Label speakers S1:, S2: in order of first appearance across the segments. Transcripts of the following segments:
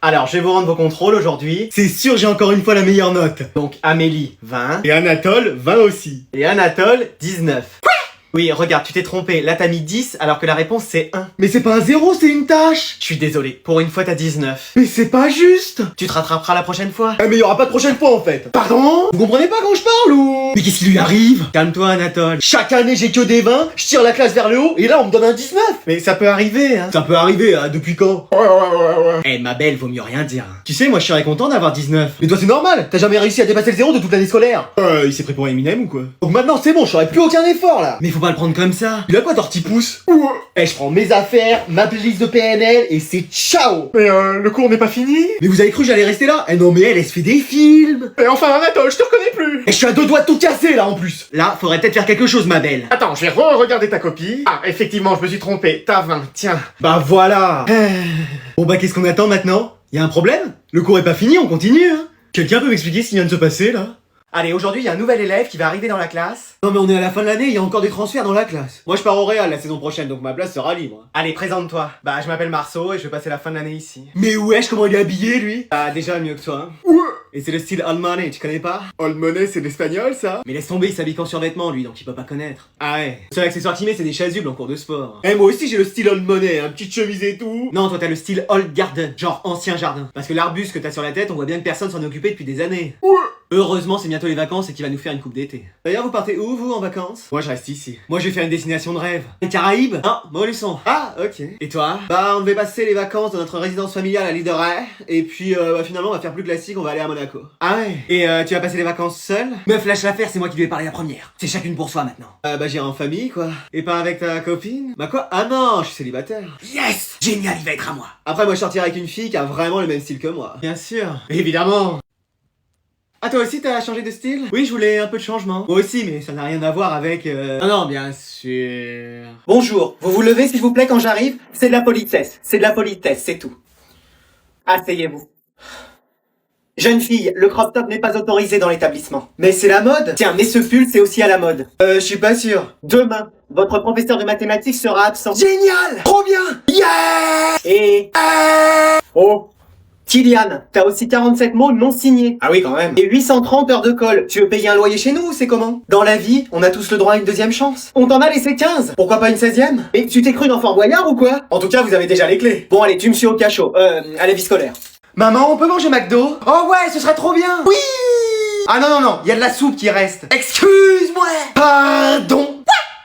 S1: Alors, je vais vous rendre vos contrôles aujourd'hui. C'est sûr, j'ai encore une fois la meilleure note. Donc, Amélie, 20.
S2: Et Anatole, 20 aussi.
S1: Et Anatole, 19. Quoi? Oui, regarde, tu t'es trompé. Là, t'as mis 10 alors que la réponse, c'est 1.
S2: Mais c'est pas un 0, c'est une tâche.
S1: Je suis désolé. Pour une fois, t'as 19.
S2: Mais c'est pas juste.
S1: Tu te rattraperas la prochaine fois.
S2: Ah mais y aura pas de prochaine fois en fait. Pardon? Vous comprenez pas quand je parle ou? Mais qu'est-ce qui lui arrive?
S1: Calme-toi, Anatole.
S2: Chaque année j'ai que des 20, je tire la classe vers le haut et là on me donne un 19.
S1: Mais ça peut arriver, hein.
S2: Ça peut arriver, hein, depuis quand? Ouais.
S1: Eh, ma belle, vaut mieux rien dire. Tu sais, moi, je serais content d'avoir 19.
S2: Mais toi c'est normal, t'as jamais réussi à dépasser le 0 de toute l'année scolaire.
S1: Il s'est pris pour Eminem ou quoi?
S2: Donc maintenant c'est bon, je ferai plus aucun effort là.
S1: Mais faut pas le prendre comme ça.
S2: Il a quoi Torti pouce? Eh, je prends mes affaires, ma playlist de PNL et c'est ciao.
S3: Mais le cours n'est pas fini.
S2: Mais vous avez cru que j'allais rester là? Eh non mais elle se fait des films.
S3: Mais enfin Anatole, je te reconnais plus.
S2: Et je suis à deux doigts de tout casser là en plus.
S1: Là, faudrait peut-être faire quelque chose, ma belle.
S3: Attends, je vais re-regarder ta copie. Ah, effectivement, je me suis trompé. T'as 20, tiens.
S2: Bah voilà.
S1: Bon bah, qu'est-ce qu'on attend maintenant? Y a un problème? Le cours est pas fini, on continue, hein. Quelqu'un peut m'expliquer ce qui vient de se passer, là? Allez, aujourd'hui, il y a un nouvel élève qui va arriver dans la classe.
S2: Non mais on est à la fin de l'année, il y a encore des transferts dans la classe. Moi je pars au Real la saison prochaine, donc ma place sera libre.
S1: Allez, présente-toi. Bah, je m'appelle Marceau et je vais passer la fin de l'année ici.
S2: Mais wesh, comment il est habillé lui?
S1: Ah, déjà mieux que toi, hein.
S2: Ouais.
S1: Et c'est le style Old Money, tu connais pas?
S2: Old Money, c'est l'espagnol ça?
S1: Mais laisse tomber, il s'habille qu'en survêtement, lui, donc il peut pas connaître. Ah ouais. Le seul accessoire qu'il met, c'est des chasubles en cours de sport.
S2: Eh moi aussi j'ai le style Old Money, un petite chemise et tout.
S1: Non, toi t'as le style Old Garden, genre ancien jardin. Parce que l'arbuste que t'as sur la tête, on voit bien que personne s'en est occupé depuis des années.
S2: Ouais.
S1: Heureusement, c'est bientôt les vacances et qu'il va nous faire une coupe d'été. D'ailleurs, vous partez où, vous, en vacances?
S2: Moi je reste ici.
S1: Moi, je vais faire une destination de rêve. Les Caraïbes? Non, Montluçon.
S2: Ah, ok.
S1: Et toi?
S2: Bah on devait passer les vacances dans notre résidence familiale à l'île de Ré, et puis finalement on va faire plus classique, on va aller à Monaco.
S1: Ah ouais? Et tu vas passer les vacances seul? Meuf, lâche l'affaire, c'est moi qui lui ai parlé la première. C'est chacune pour soi maintenant.
S2: Bah j'irai en famille quoi.
S1: Et pas avec ta copine?
S2: Bah quoi? Ah non, je suis célibataire.
S1: Yes! Génial, il va être à moi.
S2: Après moi je sortirai avec une fille qui a vraiment le même style que moi.
S1: Bien sûr. Évidemment. Ah, toi aussi t'as changé de style? Oui, je voulais un peu de changement. Moi aussi, mais ça n'a rien à voir avec Non, bien sûr.
S4: Bonjour, vous vous levez s'il vous plaît quand j'arrive? C'est de la politesse, c'est tout. Asseyez-vous. Jeune fille, le crop top n'est pas autorisé dans l'établissement.
S2: Mais c'est la mode?
S4: Tiens, mais ce pull c'est aussi à la mode.
S2: Je suis pas sûr.
S4: Demain, votre professeur de mathématiques sera absent.
S2: Génial! Trop bien! Yeah!
S4: Et... Oh Kylian, t'as aussi 47 mots non signés.
S2: Ah oui quand même.
S4: Et 830 heures de colle.
S2: Tu veux payer un loyer chez nous ou c'est comment? Dans la vie, on a tous le droit à une deuxième chance.
S4: On t'en a laissé 15.
S2: Pourquoi pas une 16e?
S4: Et tu t'es cru dans Fort Boyard ou quoi?
S2: En tout cas, vous avez déjà les clés.
S4: Bon allez, tu me suis au cachot, à la vie scolaire.
S2: Maman, on peut manger McDo? Oh ouais, ce serait trop bien! Oui! Ah non, il y a de la soupe qui reste. Excuse-moi! Pardon!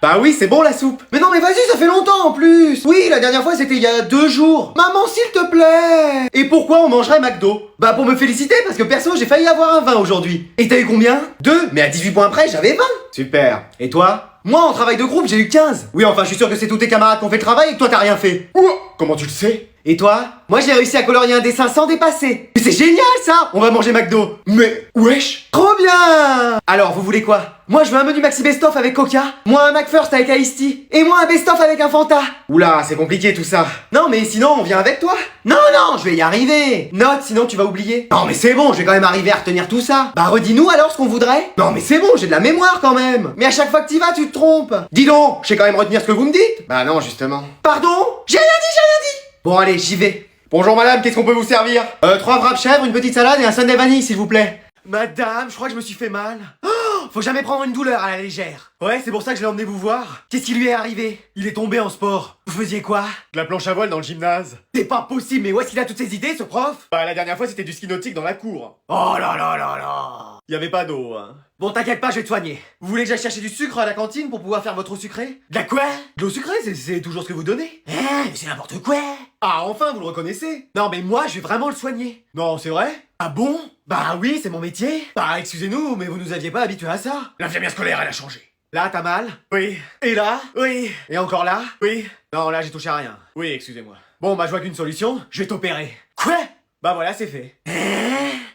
S2: Bah oui, c'est bon la soupe. Mais non, mais vas-y, ça fait longtemps en plus. Oui, la dernière fois c'était il y a 2 jours. Maman, s'il te plaît. Et pourquoi on mangerait McDo? Bah pour me féliciter parce que perso, j'ai failli avoir un 20 aujourd'hui. Et t'as eu combien? 2, mais à 18 points près, j'avais 20. Super. Et toi? Moi, en travail de groupe, j'ai eu 15. Oui, enfin, je suis sûr que c'est tous tes camarades qui ont fait le travail et que toi, t'as rien fait. Comment tu le sais? Et toi? Moi, j'ai réussi à colorier un dessin sans dépasser. Mais c'est génial, ça! On va manger McDo. Mais, wesh! Trop bien! Alors, vous voulez quoi? Moi, je veux un menu Maxi Best-of avec Coca. Moi, un McFirst avec Iced Tea. Et moi, un Best-of avec un Fanta. Oula, c'est compliqué tout ça. Non, mais sinon, on vient avec toi. Non, je vais y arriver. Note, sinon tu vas oublier. Non, mais c'est bon, je vais quand même arriver à retenir tout ça. Bah, redis-nous alors ce qu'on voudrait. Non, mais c'est bon, j'ai de la mémoire quand même. Mais à chaque fois que t'y vas, tu te trompes. Dis donc, je sais quand même retenir ce que vous me dites. Bah non, justement. Pardon? J'ai rien dit. Bon, allez, j'y vais. Bonjour madame, qu'est-ce qu'on peut vous servir? 3 wraps chèvres, une petite salade et un sundae vanille, s'il vous plaît. Madame, je crois que je me suis fait mal. Oh, faut jamais prendre une douleur à la légère. Ouais, c'est pour ça que je l'ai emmené vous voir. Qu'est-ce qui lui est arrivé? Il est tombé en sport. Vous faisiez quoi?
S3: De la planche à voile dans le gymnase.
S2: C'est pas possible, mais où est-ce qu'il a toutes ces idées, ce prof?
S3: Bah la dernière fois c'était du ski nautique dans la cour.
S2: Oh là là là là.
S3: Y avait pas d'eau, hein.
S2: Bon, t'inquiète pas, je vais te soigner. Vous voulez que j'aille chercher du sucre à la cantine pour pouvoir faire votre eau sucrée? De la quoi? De l'eau sucrée, c'est toujours ce que vous donnez. Mais c'est n'importe quoi. Ah, enfin, vous le reconnaissez? Non, mais moi, je vais vraiment le soigner.
S3: Non, c'est vrai?
S2: Ah bon? Bah oui, c'est mon métier. Bah excusez-nous, mais vous nous aviez pas habitués à ça.
S3: L'infirmière scolaire, elle a changé.
S2: Là, t'as mal?
S3: Oui.
S2: Et là?
S3: Oui.
S2: Et encore là?
S3: Oui.
S2: Non, là, j'ai touché à rien.
S3: Oui, excusez-moi.
S2: Bon, bah je vois qu'une solution, je vais t'opérer. Quoi? Bah voilà, c'est fait.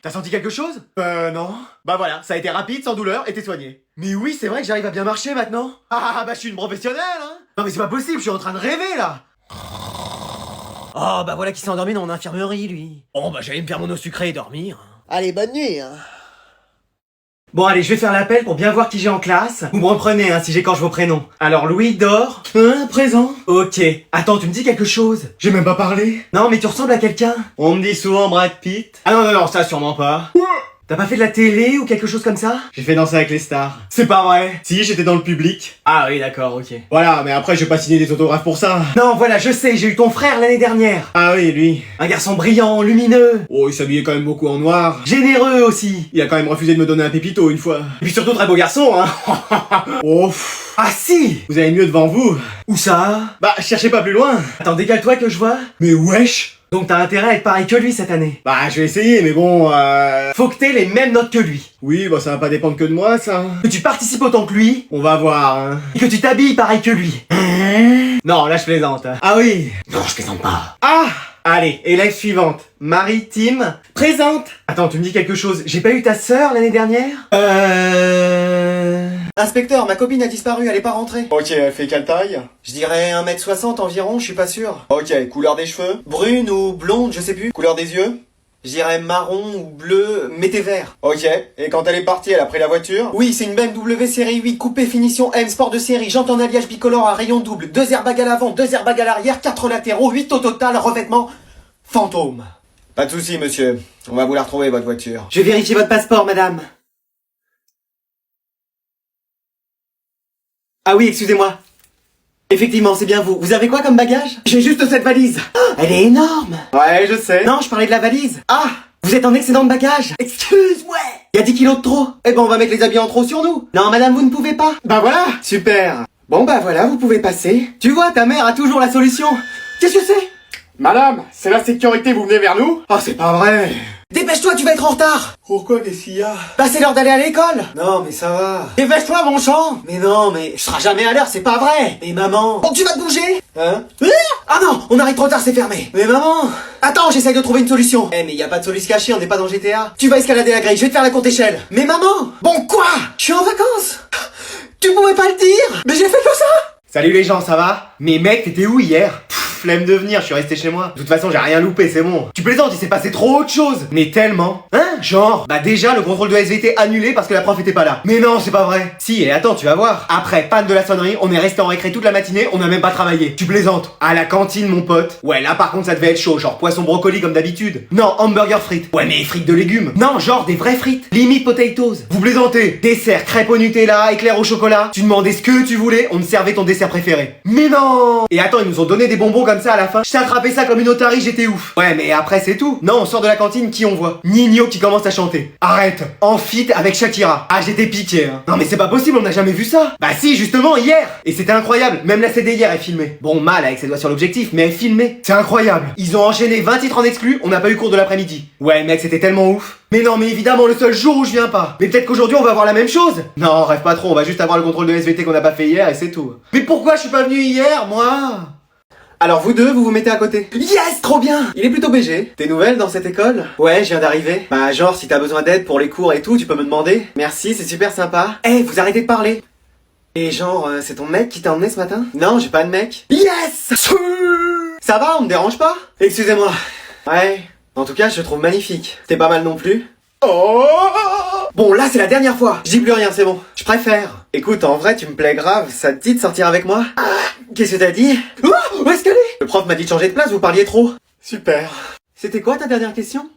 S2: T'as senti quelque chose?
S3: Non.
S2: Bah voilà, ça a été rapide, sans douleur, et t'es soigné. Mais oui, c'est vrai que j'arrive à bien marcher maintenant. Ah bah je suis une professionnelle, hein. Non mais c'est pas possible, je suis en train de rêver là. Oh bah voilà qui s'est endormi dans mon infirmerie lui. Oh bah j'allais me faire mon eau sucrée et dormir.
S5: Allez, bonne nuit, hein.
S1: Bon allez, je vais faire l'appel pour bien voir qui j'ai en classe. Vous me reprenez hein, si j'écorche vos prénoms. Alors Louis dort. Présent. Ok. Attends, tu me dis quelque chose?
S2: J'ai même pas parlé.
S1: Non mais tu ressembles à quelqu'un.
S2: On me dit souvent Brad Pitt.
S1: Ah non, ça sûrement pas. T'as pas fait de la télé ou quelque chose comme ça?
S2: J'ai fait danser avec les stars.
S1: C'est pas vrai.
S2: Si, j'étais dans le public.
S1: Ah oui, d'accord, ok.
S2: Voilà, mais après, je vais pas signer des autographes pour ça.
S1: Non, voilà, je sais, j'ai eu ton frère l'année dernière.
S2: Ah oui, lui.
S1: Un garçon brillant, lumineux,
S2: Oh, il s'habillait quand même beaucoup en noir.
S1: généreux aussi.
S2: Il a quand même refusé de me donner un pépito une fois.
S1: Et puis surtout très beau garçon, hein.
S2: Oh, pff.
S1: Ah si.
S2: Vous avez mieux devant vous.
S1: Où ça?
S2: Bah, cherchez pas plus loin.
S1: Attends, décale-toi que je vois.
S2: Mais wesh.
S1: Donc t'as intérêt à être pareil que lui cette année.
S2: Bah, je vais essayer, mais bon,
S1: Faut que t'aies les mêmes notes que lui.
S2: Oui, bah ça va pas dépendre que de moi, ça.
S1: Que tu participes autant que lui.
S2: On va voir, hein.
S1: Et que tu t'habilles pareil que lui. Non, là je plaisante.
S2: Ah oui.
S1: Non, je plaisante pas.
S2: Ah.
S1: Allez, élève suivante. Marie-Tim, présente. Attends, tu me dis quelque chose. J'ai pas eu ta sœur l'année dernière?
S4: Inspecteur, ma copine a disparu, elle est pas rentrée.
S2: Ok, elle fait quelle taille?
S4: Je dirais 1m60 environ, je suis pas sûr.
S2: Ok, couleur des cheveux?
S4: Brune ou blonde, je sais plus.
S2: Couleur des yeux?
S4: Je dirais marron ou bleu, mettez vert.
S2: Ok, et quand elle est partie, elle a pris la voiture?
S4: Oui, c'est une BMW série 8, coupé finition M, sport de série, jante en alliage bicolore à rayon double, 2 airbags à l'avant, 2 airbags à l'arrière, 4 latéraux, 8 au total, revêtement fantôme.
S2: Pas de soucis, monsieur. On va vous la retrouver, votre voiture.
S1: Je vais vérifier votre passeport, madame. Ah oui, excusez-moi. Effectivement, c'est bien vous. Vous avez quoi comme bagage? J'ai juste cette valise. Oh, elle est énorme.
S2: Ouais, je sais.
S1: Non, je parlais de la valise. Ah, vous êtes en excédent de bagage. Excuse-moi. Il y a 10 kilos de trop.
S4: Eh ben, on va mettre les habits en trop sur nous.
S1: Non, madame, vous ne pouvez pas.
S4: Bah voilà.
S1: Super. Bon bah voilà, vous pouvez passer. Tu vois, ta mère a toujours la solution. Qu'est-ce que c'est?
S2: Madame, c'est la sécurité, vous venez vers nous?
S4: Oh, c'est pas vrai.
S1: Dépêche-toi, tu vas être en retard.
S2: Pourquoi, qu'est-ce qu'il y a?
S1: Bah c'est l'heure d'aller à l'école.
S4: Non, mais ça va.
S1: Dépêche-toi, mon champ.
S4: Mais non, mais je serai jamais à l'heure, c'est pas vrai. Mais maman.
S1: Bon, tu vas te bouger.
S4: Hein?
S1: Ah non, on arrive trop tard, c'est fermé.
S4: Mais maman.
S1: Attends, j'essaye de trouver une solution.
S4: Eh, mais y a pas de solution cachée, on n'est pas dans GTA.
S1: Tu vas escalader la grille, je vais te faire la compte échelle.
S4: Mais maman.
S1: Bon quoi?
S4: Je suis en vacances.
S1: Tu pouvais pas le dire? Mais j'ai fait que ça.
S2: Salut les gens, ça va? Mais mec, t'étais où hier? Flemme de venir, je suis resté chez moi. De toute façon, j'ai rien loupé, c'est bon. Tu plaisantes, il s'est passé trop autre chose. Mais tellement. Hein? Genre, bah déjà, le contrôle de SVT annulé parce que la prof était pas là. Mais non, c'est pas vrai. Si, et attends, tu vas voir. Après, panne de la sonnerie, on est resté en récré toute la matinée, on a même pas travaillé. Tu plaisantes. À la cantine, mon pote. Ouais, là par contre, ça devait être chaud, genre poisson brocoli comme d'habitude. Non, hamburger frites. Ouais, mais frites de légumes. Non, genre des vraies frites. Limite potatoes. Vous plaisantez. Dessert, crêpes au Nutella, éclair au chocolat. Tu demandais ce que tu voulais, on te servait ton dessert préféré. Mais non! Et attends, ils nous ont donné des bonbons comme ça à la fin. Je t'ai attrapé ça comme une otarie, j'étais ouf. Ouais, mais après c'est tout. Non, on sort de la cantine, qui on voit? Nino qui commence à chanter. Arrête. En feat avec Shakira. Ah, j'étais piqué, hein. Non mais c'est pas possible, on n'a jamais vu ça. Bah si, justement, hier. Et c'était incroyable. Même la CD hier est filmée. Bon, mal avec ses doigts sur l'objectif, mais elle est filmée. C'est incroyable. Ils ont enchaîné 20 titres en exclu, on n'a pas eu cours de l'après-midi. Ouais, mec, c'était tellement ouf. Mais non, mais évidemment, le seul jour où je viens pas. Mais peut-être qu'aujourd'hui on va avoir la même chose. Non, rêve pas trop, on va juste avoir le contrôle de SVT qu'on n'a pas fait hier et c'est tout. Mais pourquoi je suis pas venu hier, moi?
S4: Alors vous deux, vous vous mettez à côté.
S1: Yes, trop bien.
S4: Il est plutôt BG. T'es nouvelle dans cette école? Ouais, je viens d'arriver. Bah genre, si t'as besoin d'aide pour les cours et tout, tu peux me demander. Merci, c'est super sympa.
S1: Eh, vous arrêtez de parler.
S4: Et genre, c'est ton mec qui t'a emmené ce matin? Non, j'ai pas de mec.
S1: Yes.
S4: Ça va, on me dérange pas? Excusez-moi. Ouais. En tout cas, je te trouve magnifique. T'es pas mal non plus.
S2: Oh!
S1: Bon, là c'est la dernière fois.
S4: Je dis plus rien, c'est bon. Je préfère. Écoute, en vrai, tu me plais grave. Ça te dit de sortir avec moi? Qu'est-ce que t'as dit?
S1: Oh, où est-ce qu'elle est?
S4: Le prof m'a dit de changer de place, vous parliez trop.
S2: Super.
S4: C'était quoi ta dernière question?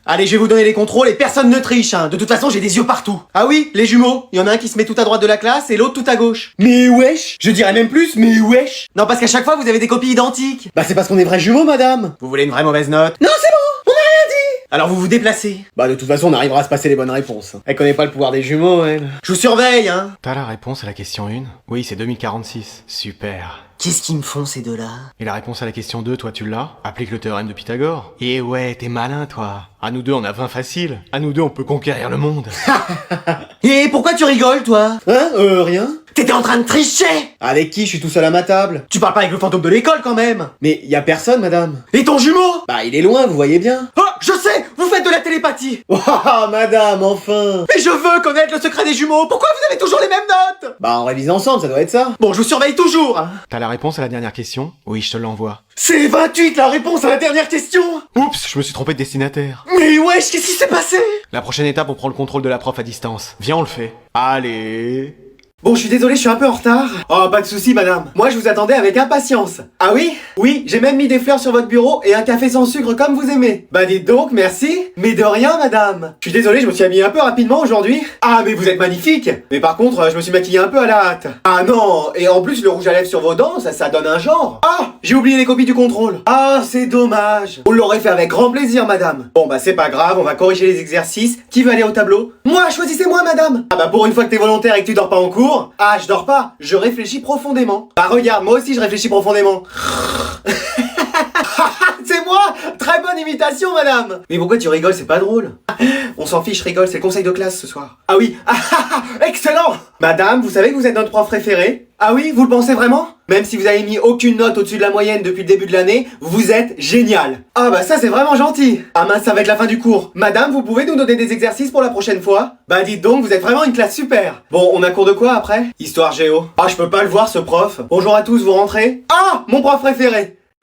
S1: Allez, je vais vous donner les contrôles et personne ne triche, hein. De toute façon, j'ai des yeux partout.
S4: Ah oui, les jumeaux. Il y en a un qui se met tout à droite de la classe et l'autre tout à gauche.
S1: Mais wesh. Je dirais même plus, mais wesh.
S4: Non, parce qu'à chaque fois, vous avez des copies identiques.
S1: Bah c'est parce qu'on est vrais jumeaux, madame.
S4: Vous voulez une vraie mauvaise note?
S1: Non, c'est bon, on a rien dit.
S4: Alors vous vous déplacez.
S2: Bah de toute façon, on arrivera à se passer les bonnes réponses. Elle connaît pas le pouvoir des jumeaux, elle.
S4: Je vous surveille, hein.
S5: T'as la réponse à la question 1? Oui, c'est 2046. Super.
S1: Qu'est-ce qu'ils me font ces deux-là?
S5: Et la réponse à la question 2, toi tu l'as? Applique le théorème de Pythagore. Et ouais, t'es malin toi. À nous deux on a 20 faciles. À nous deux on peut conquérir le monde.
S1: Et pourquoi tu rigoles, toi?
S2: Hein? Rien?
S1: T'étais en train de tricher.
S2: Avec qui? Je suis tout seul à ma table.
S1: Tu parles pas avec le fantôme de l'école quand même.
S2: Mais y a personne, madame.
S1: Et ton jumeau?
S2: Bah il est loin, vous voyez bien.
S1: Oh, je sais. Vous faites de la
S2: télépathie.
S1: Waouh, madame, enfin.
S2: Mais je veux connaître le secret des jumeaux. Pourquoi vous avez toujours les mêmes notes?
S1: Bah, on révise ensemble, ça doit être ça.
S2: Bon, je vous surveille toujours.
S5: T'as la réponse à la dernière question? Oui, je te l'envoie.
S2: C'est 28 la réponse à la dernière question.
S5: Oups, je me suis trompé de destinataire.
S2: Mais wesh, qu'est-ce qui s'est passé?
S5: La prochaine étape, on prend le contrôle de la prof à distance. Viens, on le fait. Allez.
S4: Bon, je suis désolé, je suis un peu en retard.
S2: Oh, pas de soucis, madame.
S4: Moi, je vous attendais avec impatience. Ah oui? Oui, j'ai même mis des fleurs sur votre bureau et un café sans sucre comme vous aimez. Bah dites donc, merci. Mais de rien, madame. Je suis désolé, je me suis habillé un peu rapidement aujourd'hui. Ah, mais vous êtes magnifique. Mais par contre, je me suis maquillé un peu à la hâte. Ah non, et en plus, le rouge à lèvres sur vos dents, ça donne un genre. Ah, j'ai oublié les copies du contrôle. Ah, c'est dommage. Vous l'aurez fait avec grand plaisir, madame. Bon, bah c'est pas grave, on va corriger les exercices. Qui veut aller au tableau? Moi, choisissez-moi, madame. Ah bah pour une fois que t'es volontaire et que tu dors pas en cours. Ah, je dors pas, je réfléchis profondément. Bah regarde, moi aussi je réfléchis profondément. C'est moi! Très bonne imitation, madame! Mais pourquoi tu rigoles? C'est pas drôle. On s'en fiche, je rigole, c'est le conseil de classe ce soir. Ah oui! Excellent! Madame, vous savez que vous êtes notre prof préféré? Ah oui, vous le pensez vraiment? Même si vous avez mis aucune note au-dessus de la moyenne depuis le début de l'année, vous êtes génial! Ah bah ça c'est vraiment gentil! Ah mince, ça va être la fin du cours. Madame, vous pouvez nous donner des exercices pour la prochaine fois? Bah dites donc, vous êtes vraiment une classe super! Bon, on a cours de quoi après? Histoire géo. Ah, je peux pas le voir ce prof. Bonjour à tous, vous rentrez? Ah! Mon prof préféré!